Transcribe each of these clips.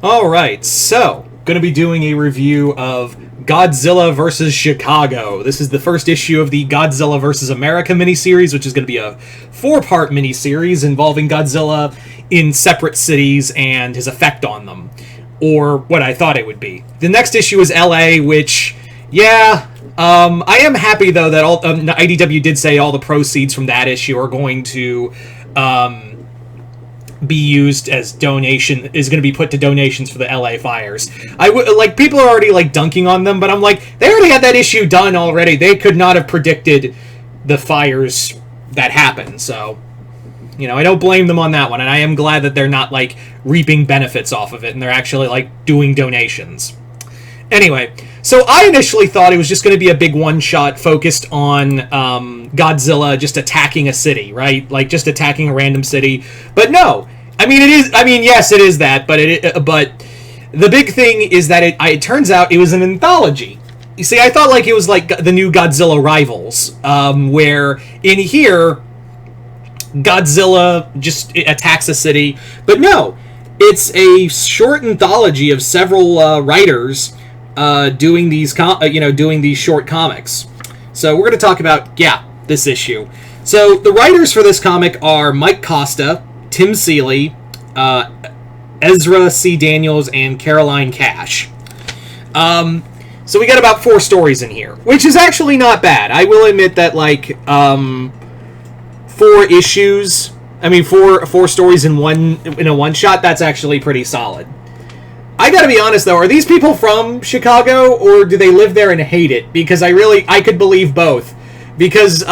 Alright, so, gonna be doing a review of Godzilla vs. Chicago. This is the first issue of the Godzilla vs. America miniseries, which is going to be a 4-part miniseries involving Godzilla in separate cities and his effect on them. Or what I thought it would be. The next issue is LA, which, I am happy, though, that IDW did say all the proceeds from that issue are going to be used as donation, is going to be put to donations for the LA fires. People are already dunking on them, but I'm like, they already had that issue done already. They could not have predicted the fires that happened. So, I don't blame them on that one, and I am glad that they're not reaping benefits off of it and they're actually doing donations. Anyway, so I initially thought it was just going to be a big one-shot focused on Godzilla just attacking a city, right? Just attacking a random city. But no. Yes, it is that, but the big thing is that it turns out it was an anthology. You see, I thought it was the new Godzilla Rivals, where in here, Godzilla just attacks a city. But no, it's a short anthology of several writers doing these short comics. So we're going to talk about this issue. So the writers for this comic are Mike Costa, Tim Seeley, Ezra C. Daniels, and Caroline Cash. So we got about 4 stories in here, which is actually not bad. I will admit that 4 issues, 4 stories in a one shot. That's actually pretty solid. I gotta be honest, though, are these people from Chicago, or do they live there and hate it? Because I could believe both. Because,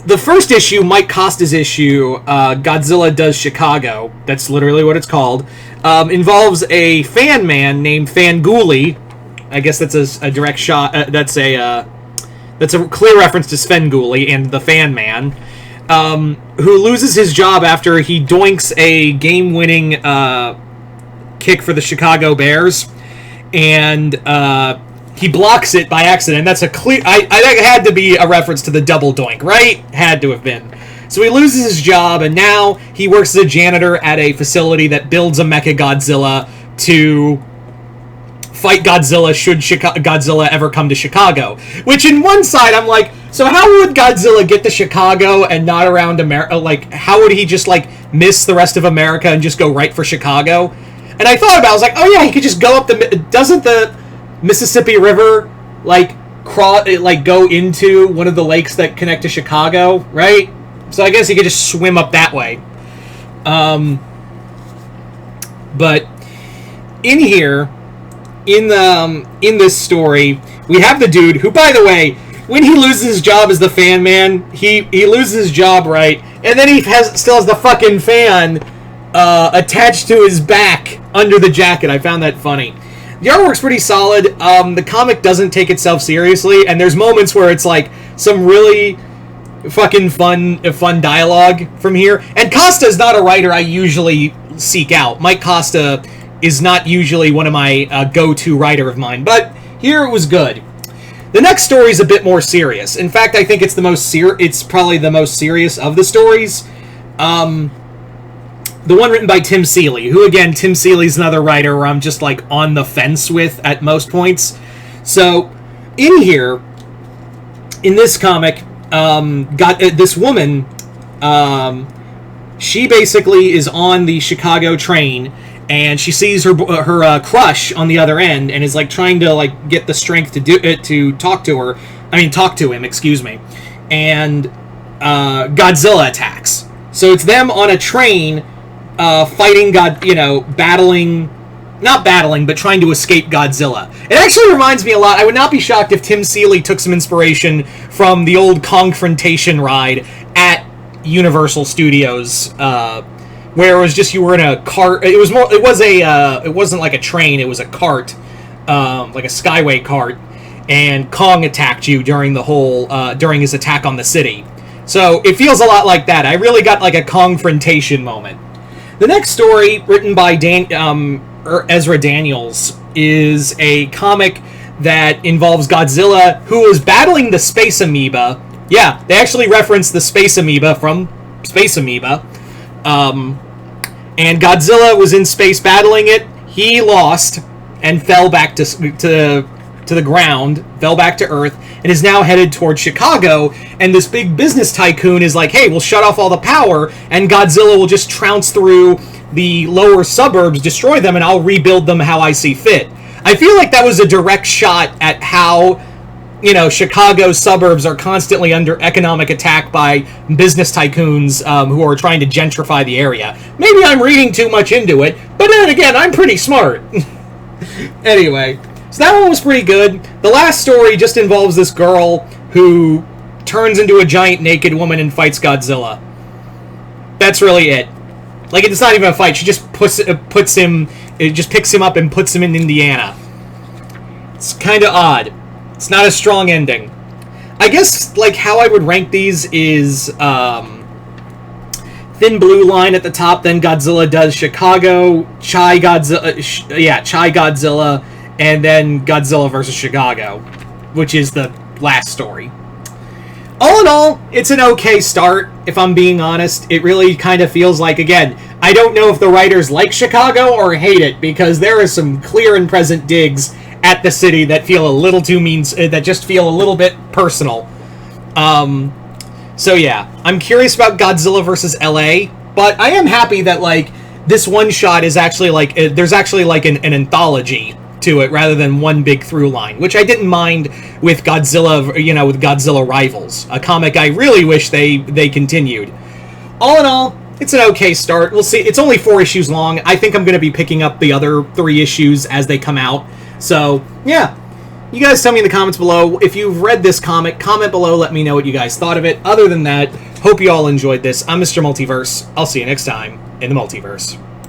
the first issue, Mike Costa's issue, Godzilla Does Chicago, that's literally what it's called, involves a fan man named Fanguli. I guess that's a direct shot, that's a clear reference to Svengoolie and the fan man, who loses his job after he doinks a game-winning, kick for the Chicago Bears, and he blocks it by accident. That's a clear... I think it had to be a reference to the double doink, right? Had to have been. So he loses his job, and now he works as a janitor at a facility that builds a Mecha Godzilla to fight Godzilla should Godzilla ever come to Chicago. Which, in one side, I'm like, so how would Godzilla get to Chicago and not around America? How would he just, miss the rest of America and just go right for Chicago? And I thought about it, I was like, oh yeah, he could just go up doesn't the Mississippi River, go into one of the lakes that connect to Chicago, right? So I guess he could just swim up that way. But in here, in this story, we have the dude who, by the way, when he loses his job as the fan man, he loses his job, right? And then he still has the fucking fan attached to his back under the jacket. I found that funny. The artwork's pretty solid. The comic doesn't take itself seriously, and there's moments where it's some really fucking fun dialogue from here. And Costa is not a writer I usually seek out. Mike Costa is not usually one of my go-to writer of mine, but here it was good. The next story is a bit more serious. In fact, I think it's it's probably the most serious of the stories. The one written by Tim Seeley, who, again, Tim Seeley's another writer where I'm just, on the fence with at most points. So, in here, in this comic, this woman, she basically is on the Chicago train, and she sees her crush on the other end, and is, trying to, get the strength to talk to him, excuse me. And, Godzilla attacks. So it's them on a train, fighting not battling, but trying to escape Godzilla. It actually reminds me a lot. I would not be shocked if Tim Seeley took some inspiration from the old Confrontation ride at Universal Studios, where it was just you were in a cart. It wasn't like a train. It was a cart, like a Skyway cart, and Kong attacked you during his attack on the city. So it feels a lot like that. I really got a confrontation moment. The next story, written by Ezra Daniels, is a comic that involves Godzilla, who is battling the Space Amoeba. Yeah, they actually reference the Space Amoeba from Space Amoeba. and Godzilla was in space battling it. He lost and fell back to the ground, fell back to Earth, and is now headed towards Chicago. And this big business tycoon is like, hey, we'll shut off all the power, and Godzilla will just trounce through the lower suburbs, destroy them, and I'll rebuild them how I see fit. I feel like that was a direct shot at how, Chicago's suburbs are constantly under economic attack by business tycoons who are trying to gentrify the area. Maybe I'm reading too much into it, but then again, I'm pretty smart. Anyway, so that one was pretty good. The last story just involves this girl who turns into a giant naked woman and fights Godzilla. That's really it. Like, it's not even a fight. She just picks him up and puts him in Indiana. It's kind of odd. It's not a strong ending. I guess, like, how I would rank these is thin blue line at the top, then Godzilla does Chicago, Chai Godzilla, and then Godzilla versus Chicago, which is the last story. All in all, it's an okay start, if I'm being honest. It really kind of feels like, again, I don't know if the writers like Chicago or hate it, because there are some clear and present digs at the city that feel a little too mean, that just feel a little bit personal. So yeah, I'm curious about Godzilla vs. LA, but I am happy that, like, this one shot is actually, like, there's actually, like, an anthology to it rather than one big through line, which I didn't mind with Godzilla, with Godzilla Rivals, a comic I really wish they continued. All in all, it's an okay start. We'll see. It's only 4 issues long. I think I'm going to be picking up the other 3 issues as they come out. So, yeah. You guys tell me in the comments below. If you've read this comic, comment below. Let me know what you guys thought of it. Other than that, hope you all enjoyed this. I'm Mr. Multiverse. I'll see you next time in the Multiverse.